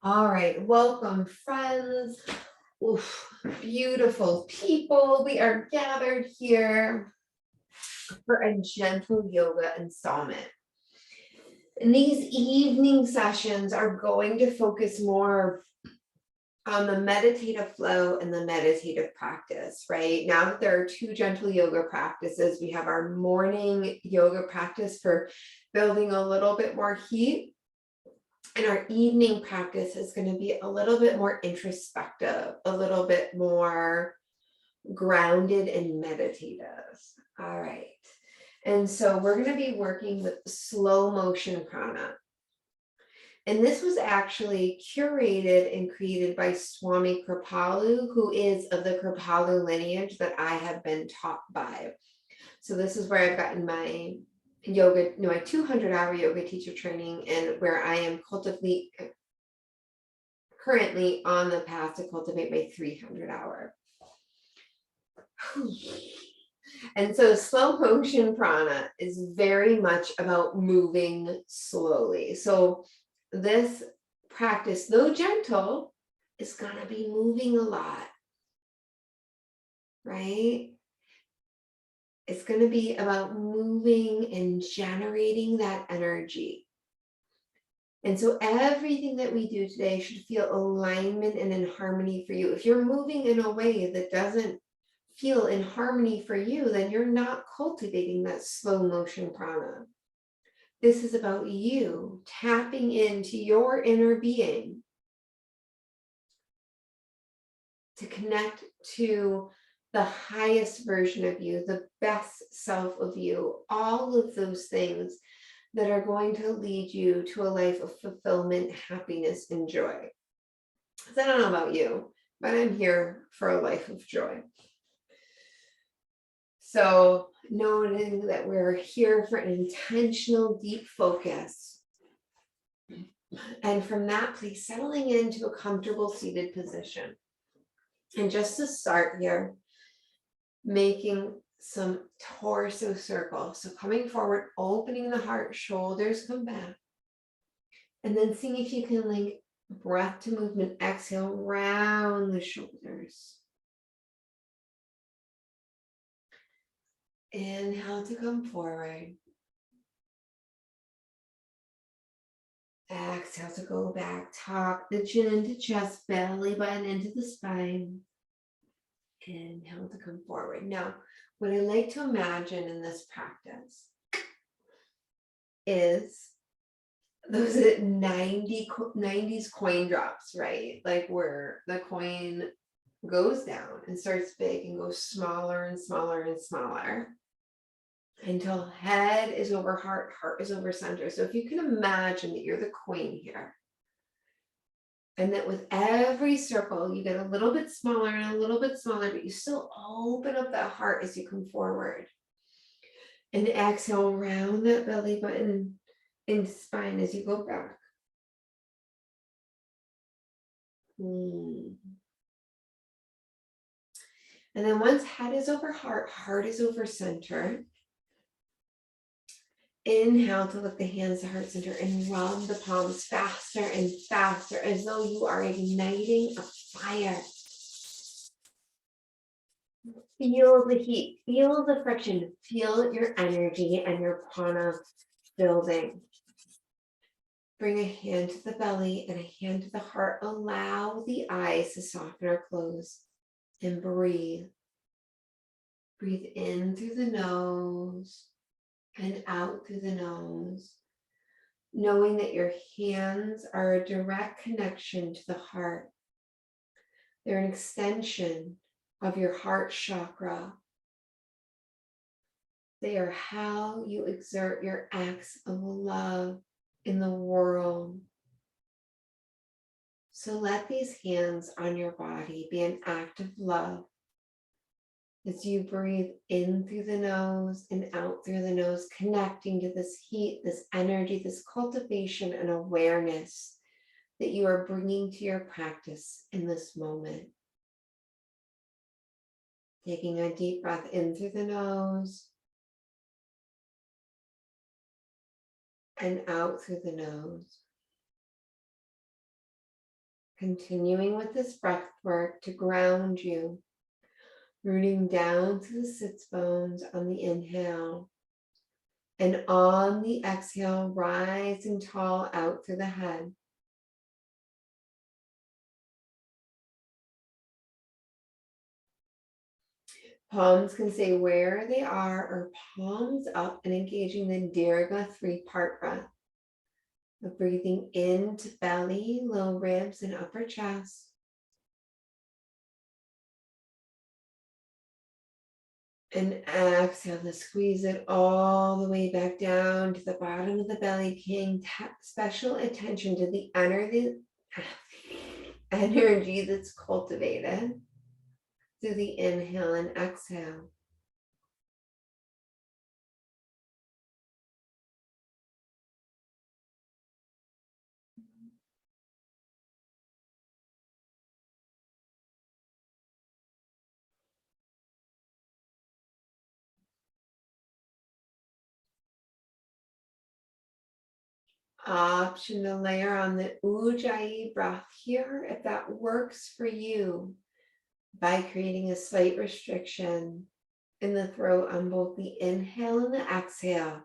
All right, welcome, friends. Oof, beautiful people. We are gathered here for a gentle yoga installment. And these evening sessions are going to focus more on the meditative flow and the meditative practice, right? Now that there are two gentle yoga practices, we have our morning yoga practice for building a little bit more heat. And our evening practice is going to be a little bit more introspective, a little bit more grounded and meditative. All right. And so we're going to be working with slow motion prana. And this was actually curated and created by Swami Kripalu, who is of the Kripalu lineage that I have been taught by. So this is where I've gotten my yoga, my 200-hour yoga teacher training, and where I am currently on the path to cultivate my 300-hour. And so slow motion prana is very much about moving slowly. So this practice, though gentle, is going to be moving a lot, right? It's going to be about moving and generating that energy. And so everything that we do today should feel alignment and in harmony for you. If you're moving in a way that doesn't feel in harmony for you, then you're not cultivating that slow motion prana. This is about you tapping into your inner being to connect to the highest version of you, the best self of you, all of those things that are going to lead you to a life of fulfillment, happiness, and joy. So I don't know about you, but I'm here for a life of joy. So knowing that we're here for an intentional, deep focus. And from that place, settling into a comfortable seated position. And just to start here, making some torso circles. So coming forward, opening the heart, shoulders come back. And then seeing if you can link breath to movement, exhale, round the shoulders. Inhale to come forward. Exhale to go back, tuck the chin into chest, belly button into the spine. Inhale to come forward. Now, what I like to imagine in this practice is those 90s coin drops, right? Like where the coin goes down and starts big and goes smaller and smaller and smaller until head is over heart, heart is over center. So if you can imagine that you're the coin here, and that with every circle, you get a little bit smaller and a little bit smaller, but you still open up that heart as you come forward. And exhale, round that belly button into spine as you go back. And then once head is over heart, heart is over center. Inhale to lift the hands to heart center and rub the palms faster and faster as though you are igniting a fire. Feel the heat, feel the friction, feel your energy and your prana building. Bring a hand to the belly and a hand to the heart. Allow the eyes to soften or close and breathe. Breathe in through the nose and out through the nose, knowing that your hands are a direct connection to the heart. They're an extension of your heart chakra. They are how you exert your acts of love in the world. So let these hands on your body be an act of love as you breathe in through the nose and out through the nose, connecting to this heat, this energy, this cultivation and awareness that you are bringing to your practice in this moment. Taking a deep breath in through the nose and out through the nose. Continuing with this breath work to ground you, rooting down to the sits bones on the inhale. And on the exhale, rising tall out through the head. Palms can stay where they are or palms up, and engaging the Dirga 3-part breath. Of breathing into belly, low ribs, and upper chest. And exhale to squeeze it all the way back down to the bottom of the belly, paying special attention to the energy that's cultivated through the inhale and exhale. Option to layer on the Ujjayi breath here if that works for you, by creating a slight restriction in the throat on both the inhale and the exhale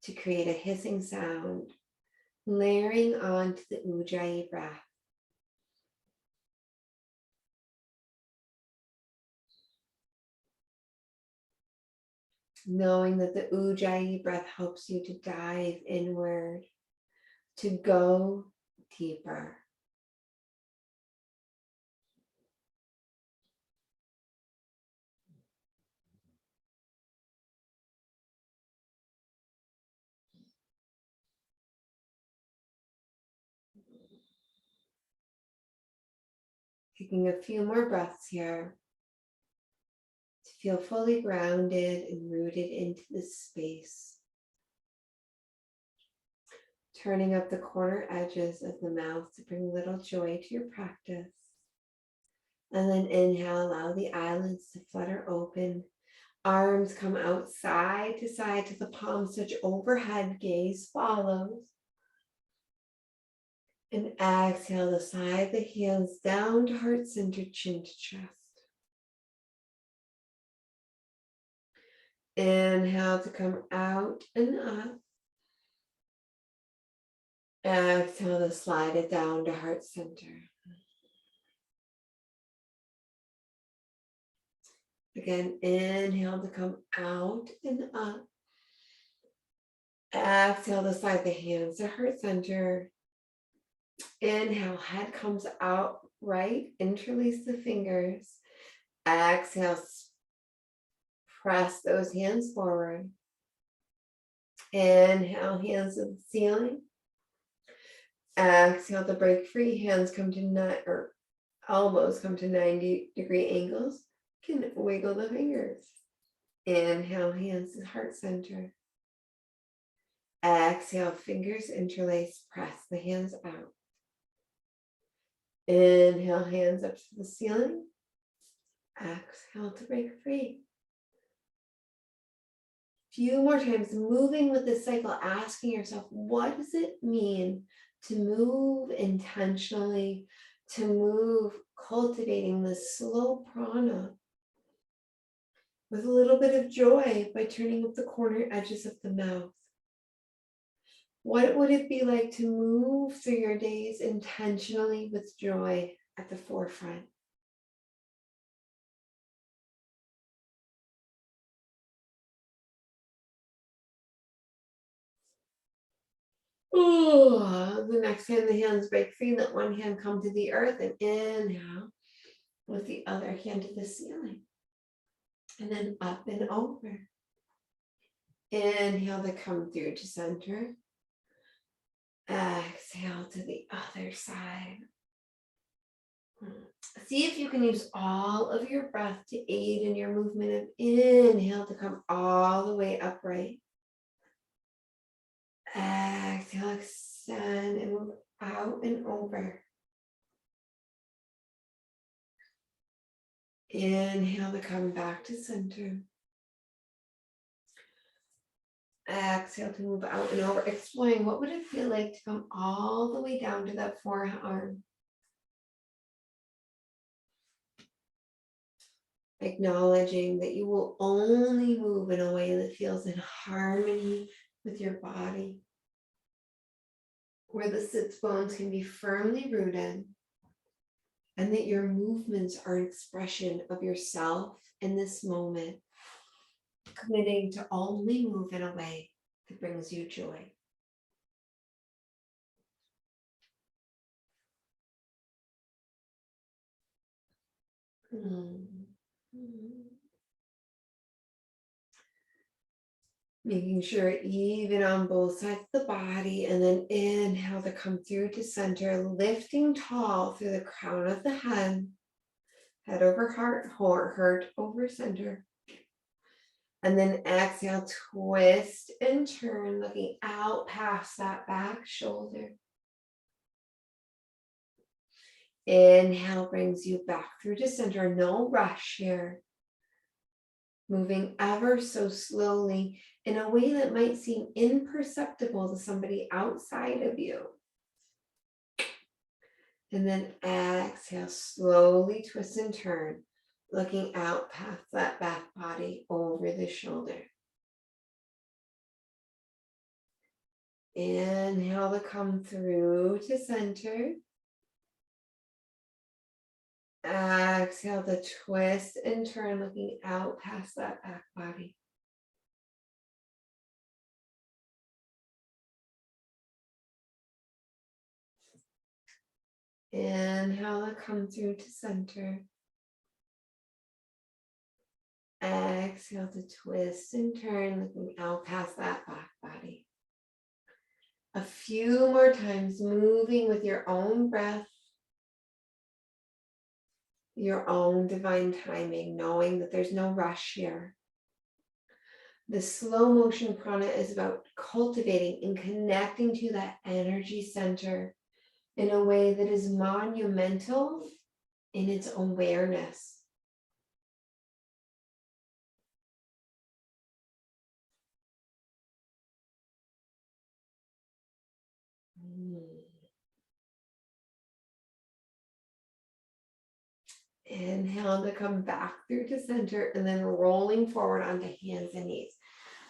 to create a hissing sound, layering onto the Ujjayi breath. Knowing that the Ujjayi breath helps you to dive inward, to go deeper. Taking a few more breaths here to feel fully grounded and rooted into this space. Turning up the corner edges of the mouth to bring little joy to your practice. And then inhale, allow the eyelids to flutter open. Arms come out side to side to the palms touch overhead, gaze follows. And exhale to slide the hands down to heart center, chin to chest. Inhale to come out and up. Exhale to slide it down to heart center. Again, inhale to come out and up. Exhale to slide the hands to heart center. Inhale, head comes out right, interlace the fingers. Exhale, press those hands forward. Inhale, hands to the ceiling. Exhale to break free, hands come to elbows come to 90-degree angles. You can wiggle the fingers. Inhale, hands to heart center. Exhale, fingers interlace, press the hands out. Inhale, hands up to the ceiling. Exhale to break free. Few more times, moving with this cycle, asking yourself, what does it mean to move intentionally, to move cultivating this slow prana with a little bit of joy by turning up the corner edges of the mouth? What would it be like to move through your days intentionally with joy at the forefront? Oh, the next time the hands break free, let one hand come to the earth and inhale with the other hand to the ceiling. And then up and over. Inhale to come through to center. Exhale to the other side. See if you can use all of your breath to aid in your movement of inhale to come all the way upright. Exhale, extend and move out and over. Inhale to come back to center. Exhale to move out and over. Exploring what would it feel like to come all the way down to that forearm. acknowledging that you will only move in a way that feels in harmony with your body, where the sits bones can be firmly rooted, and that your movements are an expression of yourself in this moment, committing to only move in a way that brings you joy. Making sure even on both sides of the body, and then inhale to come through to center, lifting tall through the crown of the head over heart, heart over center. And then exhale, twist and turn, looking out past that back shoulder. Inhale brings you back through to center, no rush here. Moving ever so slowly in a way that might seem imperceptible to somebody outside of you. And then exhale, slowly twist and turn, looking out past that back body over the shoulder. Inhale to come through to center. Exhale to twist and turn, looking out past that back body. Inhale to come through to center. Exhale to twist and turn, looking out past that back body. A few more times, moving with your own breath, your own divine timing, knowing that there's no rush here. The slow motion prana is about cultivating and connecting to that energy center in a way that is monumental in its awareness. Inhale to come back through to center, and then rolling forward onto hands and knees.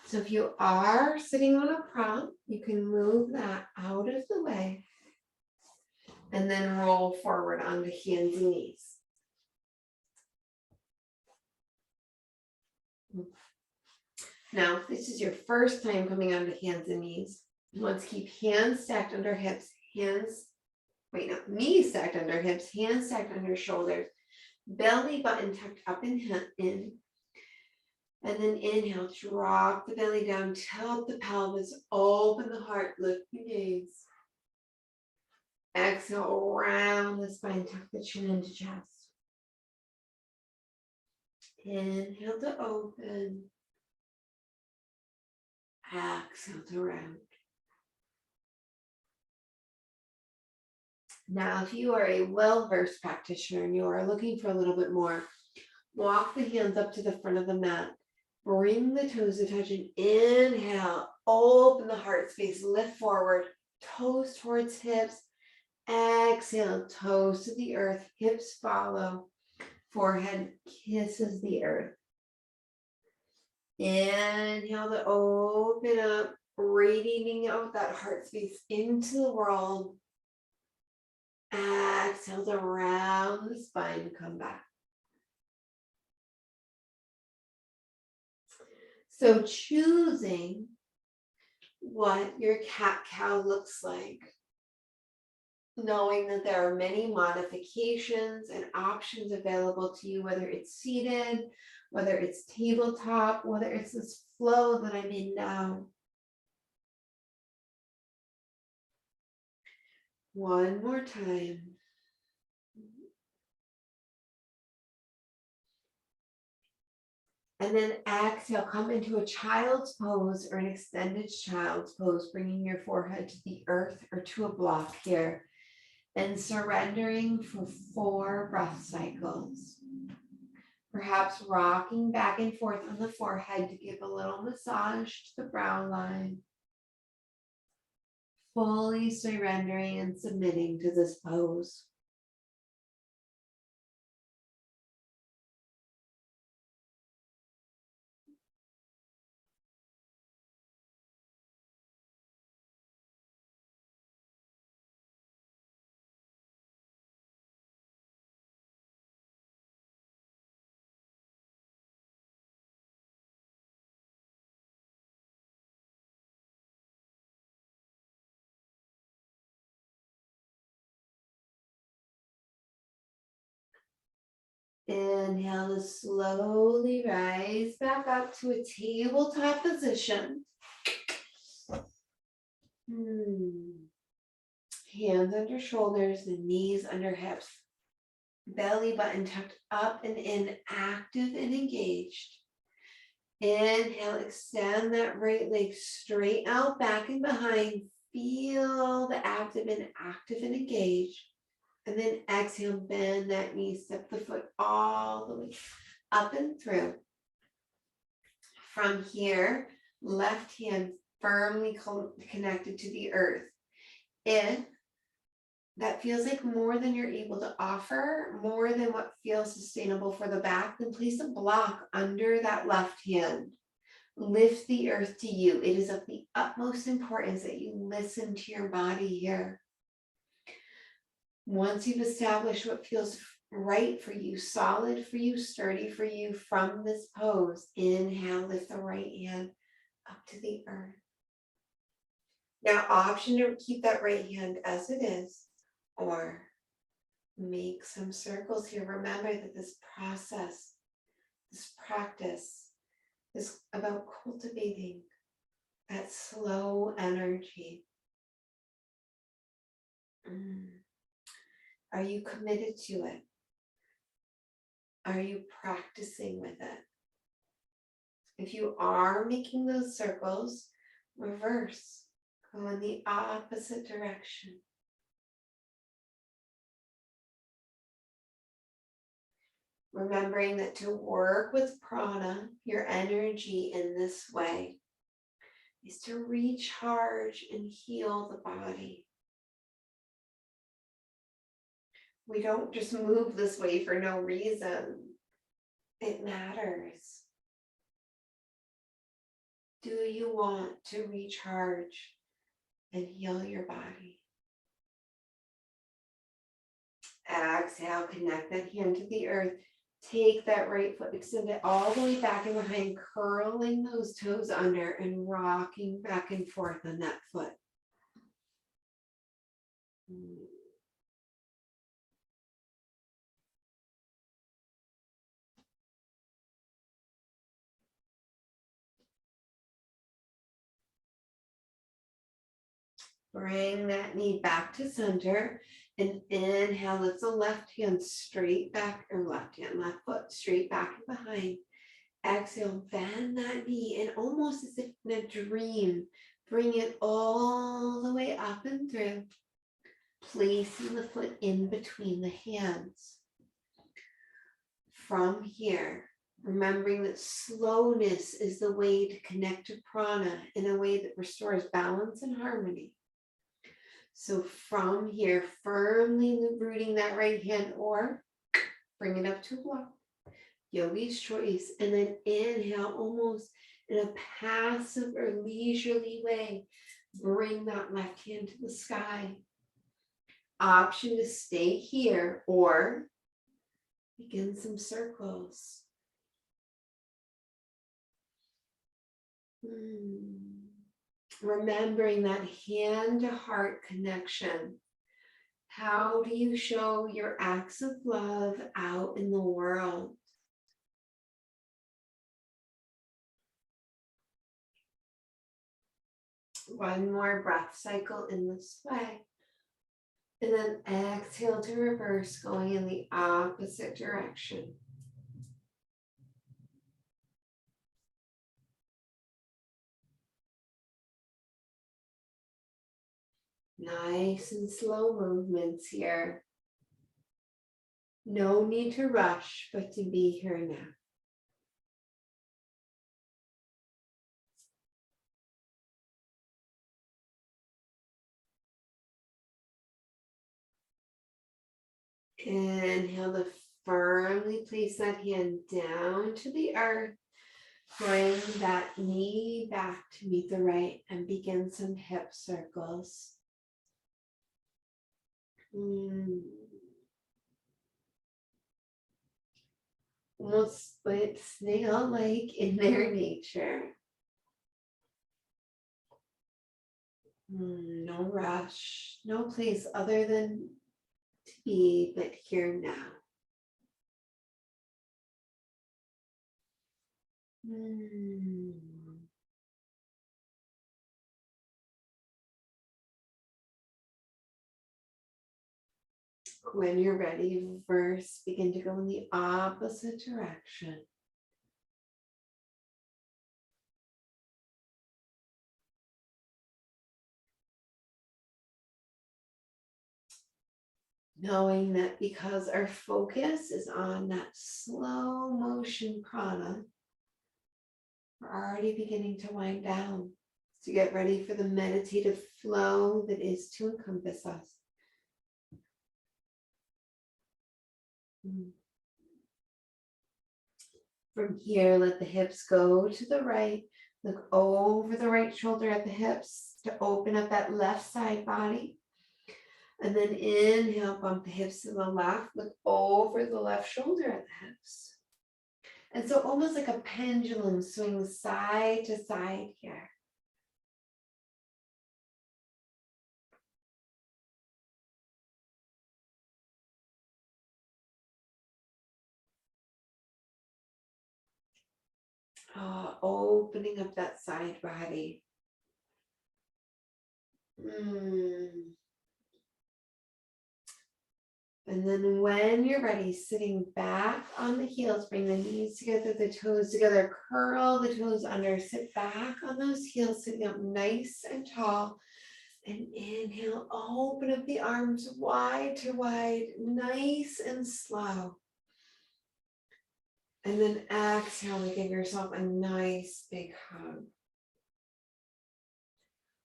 So if you are sitting on a prop, you can move that out of the way and then roll forward onto hands and knees. Now, if this is your first time coming onto hands and knees, let's keep hands stacked under hips, knees stacked under hips, hands stacked under shoulders, belly button tucked up and in. And then inhale, drop the belly down, tilt the pelvis, open the heart, lift the gaze. Exhale, round the spine, tuck the chin into chest. Inhale to open. Exhale to round. Now, if you are a well-versed practitioner and you are looking for a little bit more, walk the hands up to the front of the mat. Bring the toes to touch and inhale. Open the heart space, lift forward, toes towards hips. Exhale, toes to the earth, hips follow, forehead kisses the earth. Inhale to open up, radiating out that heart space into the world. Exhale to round the spine, come back. So choosing what your cat-cow looks like, knowing that there are many modifications and options available to you, whether it's seated, whether it's tabletop, whether it's this flow that I'm in now. One more time. And then exhale, come into a child's pose or an extended child's pose, bringing your forehead to the earth or to a block here, and surrendering for 4 breath cycles. Perhaps rocking back and forth on the forehead to give a little massage to the brow line. Fully surrendering and submitting to this pose. Inhale to slowly rise back up to a tabletop position. Hands under shoulders, the knees under hips. Belly button tucked up and in, active and engaged. Inhale, extend that right leg straight out, back and behind. Feel the abdomen active and engaged. And then exhale, bend that knee, step the foot all the way up and through. From here, left hand firmly connected to the earth. If that feels like more than you're able to offer, more than what feels sustainable for the back, then place a block under that left hand. Lift the earth to you. It is of the utmost importance that you listen to your body here. Once you've established what feels right for you, solid for you, sturdy for you from this pose, inhale, lift the right hand up to the earth. Now, option to keep that right hand as it is, or make some circles here. Remember that this process, this practice is about cultivating that slow energy. Are you committed to it? Are you practicing with it? If you are making those circles, reverse. Go in the opposite direction. Remembering that to work with prana, your energy in this way, is to recharge and heal the body. We don't just move this way for no reason. It matters. Do you want to recharge and heal your body? Exhale, connect that hand to the earth. Take that right foot, extend it all the way back and behind, curling those toes under and rocking back and forth on that foot. Bring that knee back to center and inhale, lift the left hand straight back, or left foot straight back and behind. Exhale, bend that knee and almost as if in a dream, bring it all the way up and through, placing the foot in between the hands. From here, remembering that slowness is the way to connect to prana in a way that restores balance and harmony. So from here, firmly rooting that right hand, or bring it up to a block. Yogi's choice. And then inhale, almost in a passive or leisurely way, bring that left hand to the sky. Option to stay here or begin some circles. Remembering that hand to heart connection. How do you show your acts of love out in the world? One more breath cycle in this way. And then exhale to reverse, going in the opposite direction. Nice and slow movements here. No need to rush, but to be here now. Inhale to firmly place that hand down to the earth. Bring that knee back to meet the right and begin some hip circles. Almost like snail-like in their nature. No rush, no place other than to be, but here now. Mm. When you're ready, reverse, begin to go in the opposite direction. Knowing that because our focus is on that slow motion prana, we're already beginning to wind down to get ready for the meditative flow that is to encompass us. From here, let the hips go to the right. Look over the right shoulder at the hips to open up that left side body. And then inhale, bump the hips to the left. Look over the left shoulder at the hips. And so almost like a pendulum swings side to side here. Opening up that side body. And then when you're ready, sitting back on the heels, bring the knees together, the toes together, curl the toes under, sit back on those heels, sitting up nice and tall. And inhale, open up the arms wide to wide, nice and slow. And then exhale to give yourself a nice big hug.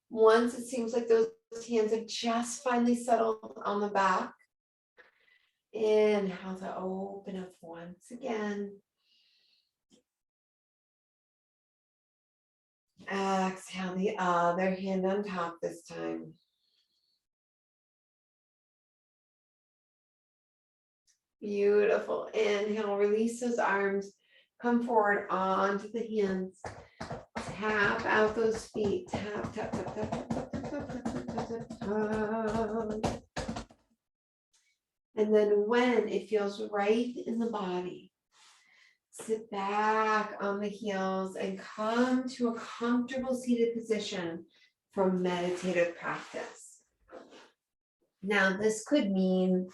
Once it seems like those hands have just finally settled on the back, inhale to open up once again. Exhale the other hand on top this time. Beautiful. Inhale, release those arms. Come forward onto the hands. Tap out those feet. Tap, tap, tap, tap, tap, tap, tap, tap, tap, tap, tap. And then when it feels right in the body, sit back on the heels and come to a comfortable seated position for meditative practice. Now, this could mean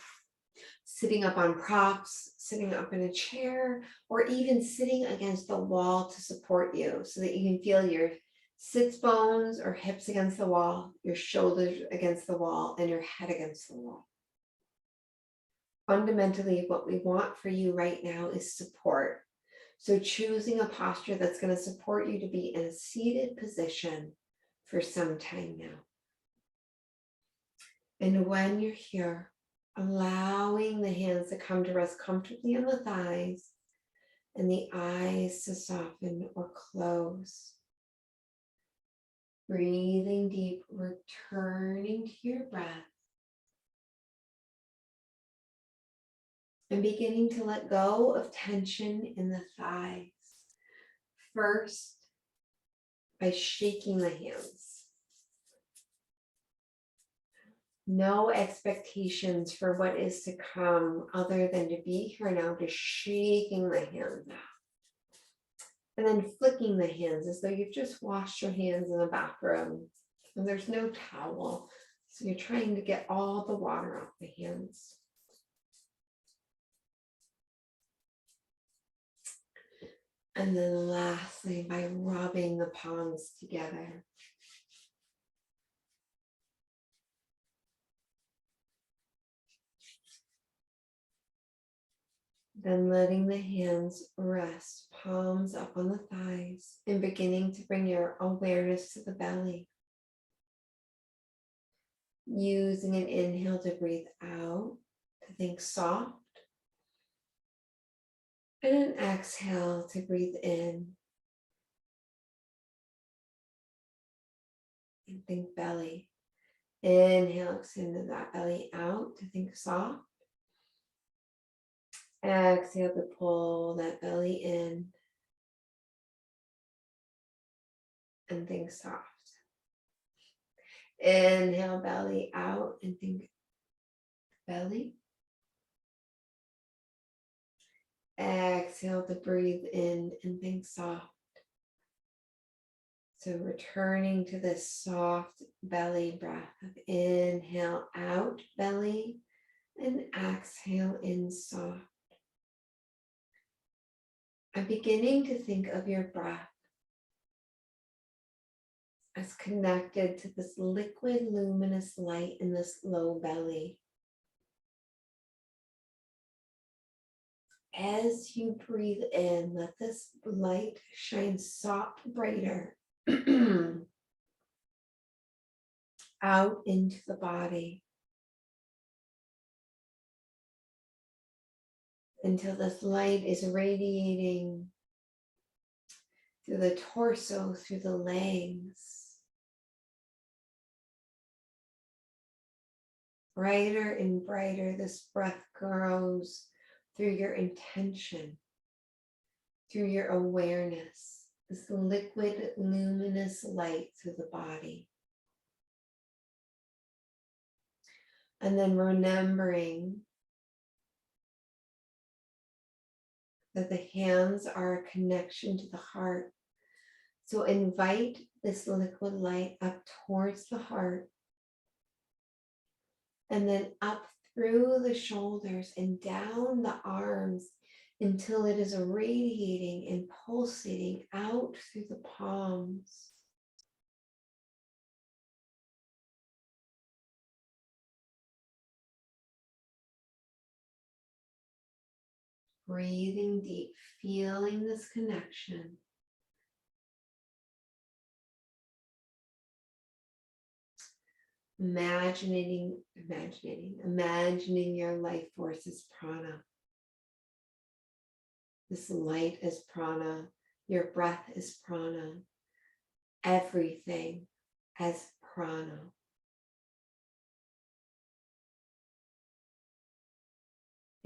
sitting up on props, sitting up in a chair, or even sitting against the wall to support you so that you can feel your sits bones or hips against the wall, your shoulders against the wall, and your head against the wall. Fundamentally, what we want for you right now is support. So choosing a posture that's going to support you to be in a seated position for some time now. And when you're here, allowing the hands to come to rest comfortably on the thighs and the eyes to soften or close. Breathing deep, returning to your breath. And beginning to let go of tension in the thighs. First, by shaking the hands. No expectations for what is to come other than to be here now, just shaking the hands out. And then flicking the hands as though you've just washed your hands in the bathroom and there's no towel. So you're trying to get all the water off the hands. And then lastly, by rubbing the palms together. Then letting the hands rest, palms up on the thighs, and beginning to bring your awareness to the belly. Using an inhale to breathe out, to think soft. And an exhale to breathe in. And think belly. Inhale, extend that belly out to think soft. Exhale to pull that belly in and think soft. Inhale, belly out and think belly. Exhale to breathe in and think soft. So returning to this soft belly breath of inhale out belly and exhale in soft. I'm beginning to think of your breath as connected to this liquid luminous light in this low belly. As you breathe in, let this light shine soft, brighter out into the body until this light is radiating through the torso, through the legs. Brighter and brighter, this breath grows through your intention, through your awareness, this liquid, luminous light through the body. And then remembering that the hands are a connection to the heart. So invite this liquid light up towards the heart and then up through the shoulders and down the arms until it is radiating and pulsating out through the palms. Breathing deep, feeling this connection. Imagining your life force as prana. This light is prana. Your breath is prana. Everything as prana.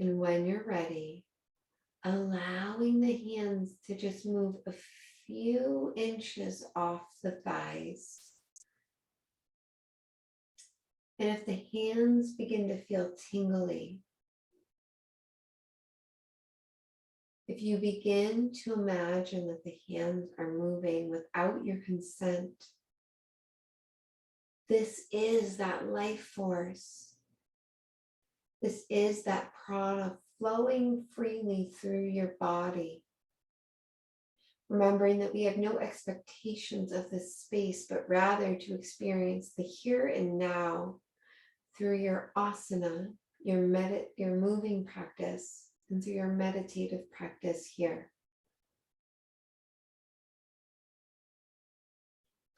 And when you're ready, allowing the hands to just move a few inches off the thighs. And if the hands begin to feel tingly, if you begin to imagine that the hands are moving without your consent, this is that life force. This is that prana flowing freely through your body. Remembering that we have no expectations of this space, but rather to experience the here and now through your asana, your moving practice, and through your meditative practice here.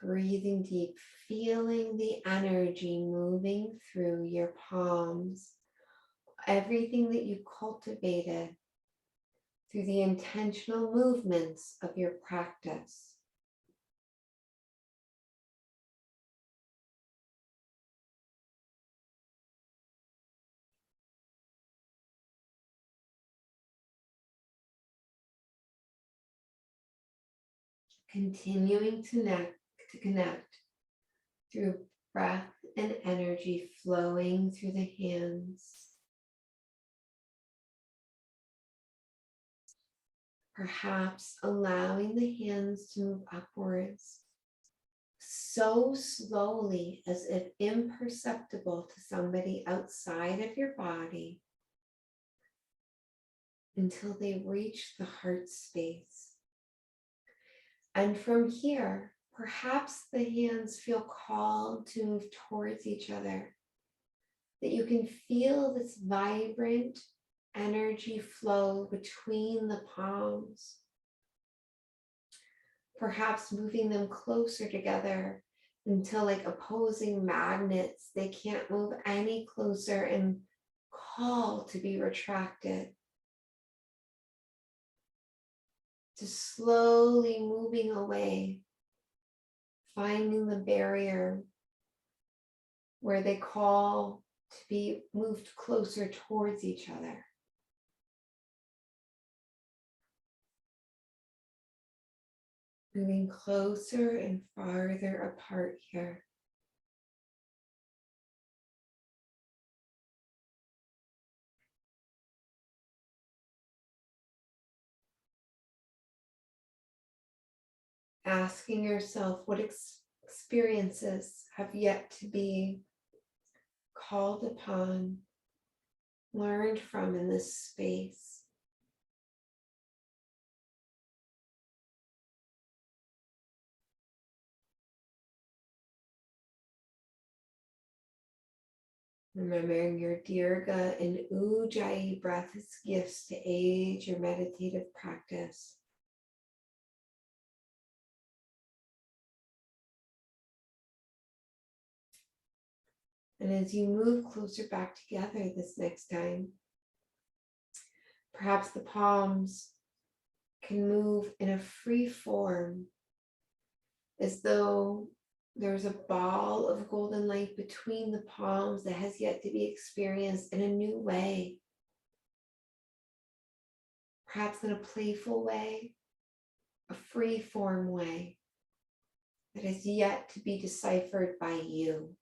Breathing deep, feeling the energy moving through your palms, everything that you cultivated through the intentional movements of your practice. Continuing to connect through breath and energy flowing through the hands. Perhaps allowing the hands to move upwards so slowly as if imperceptible to somebody outside of your body until they reach the heart space. And from here, perhaps the hands feel called to move towards each other, that you can feel this vibrant energy flow between the palms, perhaps moving them closer together until, like opposing magnets, they can't move any closer and call to be retracted. Just slowly moving away, finding the barrier where they call to be moved closer towards each other. Moving closer and farther apart here. asking yourself what experiences have yet to be called upon, learned from in this space. Remembering your Dirga and Ujjayi breath as gifts to aid your meditative practice. And as you move closer back together this next time, perhaps the palms can move in a free form, as though there's a ball of golden light between the palms that has yet to be experienced in a new way. Perhaps in a playful way, a free form way that is yet to be deciphered by you.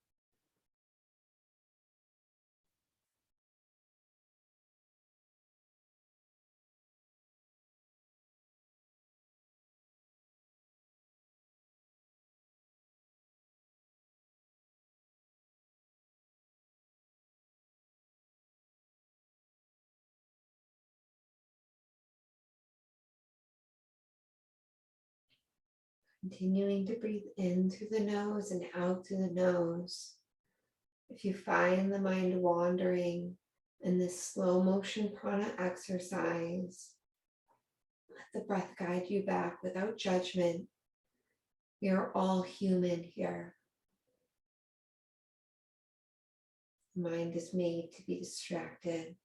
Continuing to breathe in through the nose and out through the nose. If you find the mind wandering in this slow motion prana exercise, let the breath guide you back without judgment. We are all human here. The mind is made to be distracted.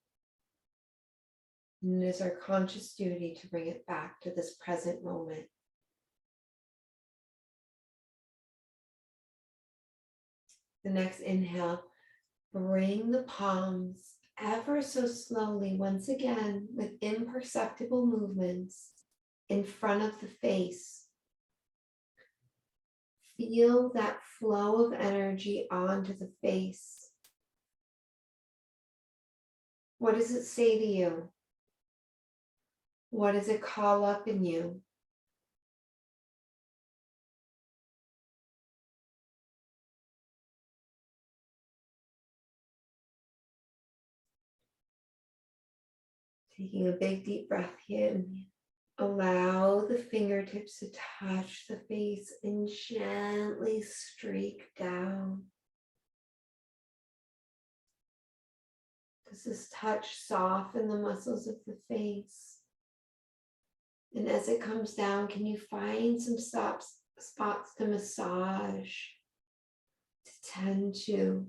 And it is our conscious duty to bring it back to this present moment. The next inhale, bring the palms ever so slowly, once again, with imperceptible movements in front of the face. Feel that flow of energy onto the face. What does it say to you? What does it call up in you? Taking a big deep breath in, allow the fingertips to touch the face and gently streak down. Does this touch soften the muscles of the face? And as it comes down, can you find some spots to massage, to tend to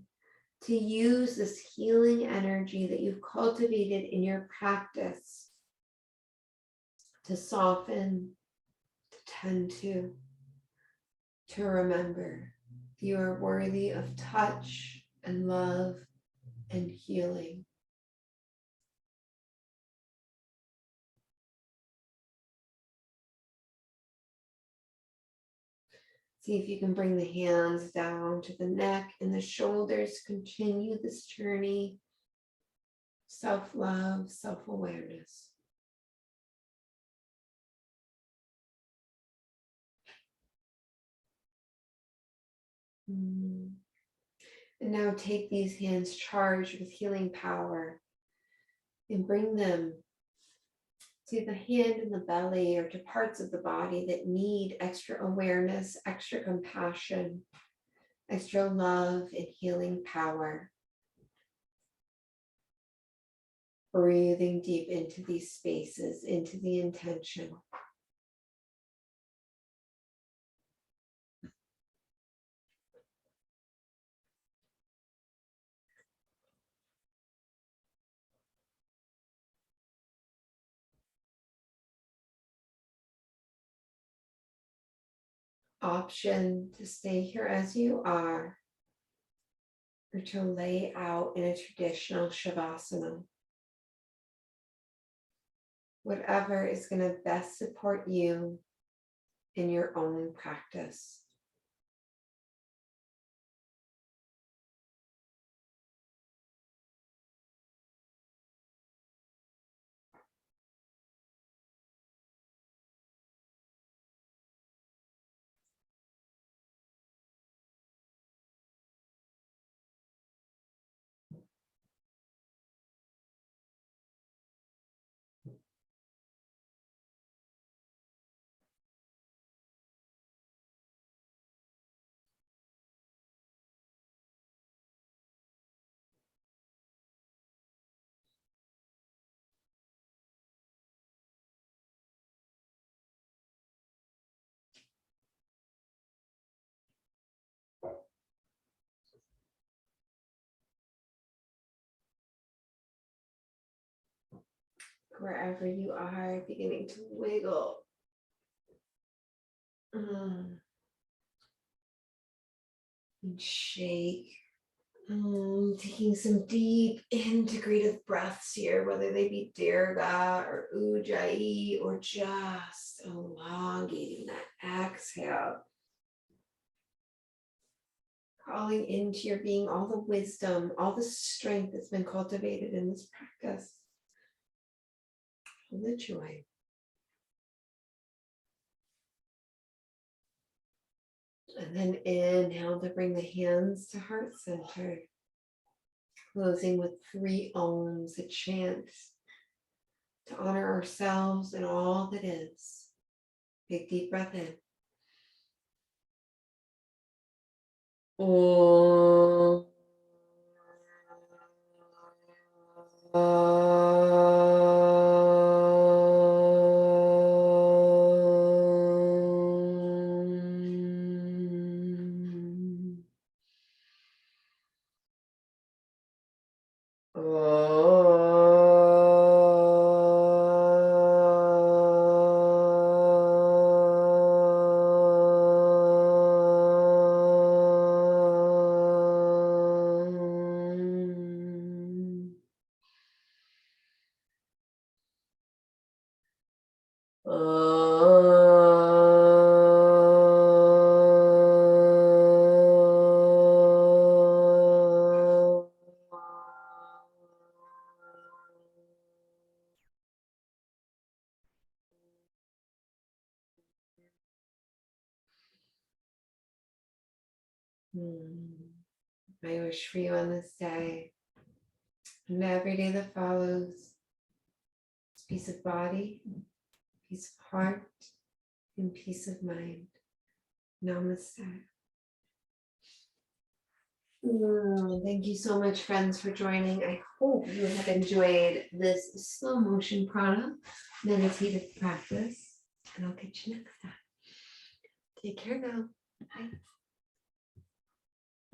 use this healing energy that you've cultivated in your practice to soften, to tend to remember you are worthy of touch and love and healing. See if you can bring the hands down to the neck and the shoulders. Continue this journey. Self-love, self-awareness. And now take these hands charged with healing power and bring them to the hand and the belly, or to parts of the body that need extra awareness, extra compassion, extra love and healing power. Breathing deep into these spaces, into the intention. Option to stay here as you are, or to lay out in a traditional shavasana. Whatever is going to best support you in your own practice. wherever you are, beginning to wiggle. And shake. Taking some deep integrative breaths here, whether they be Dirga or Ujjayi, or just elongating that exhale. Calling into your being all the wisdom, all the strength that's been cultivated in this practice. All the joy. And then inhale to bring the hands to heart center. Closing with 3 Oms, a chant to honor ourselves and all that is. Big deep breath in. Om. I wish for you on this day and every day that follows, peace of body, peace of heart, and peace of mind. Namaste. Thank you so much, friends, for joining. I hope you have enjoyed this slow motion prana meditative practice, and I'll catch you next time. Take care now. Bye.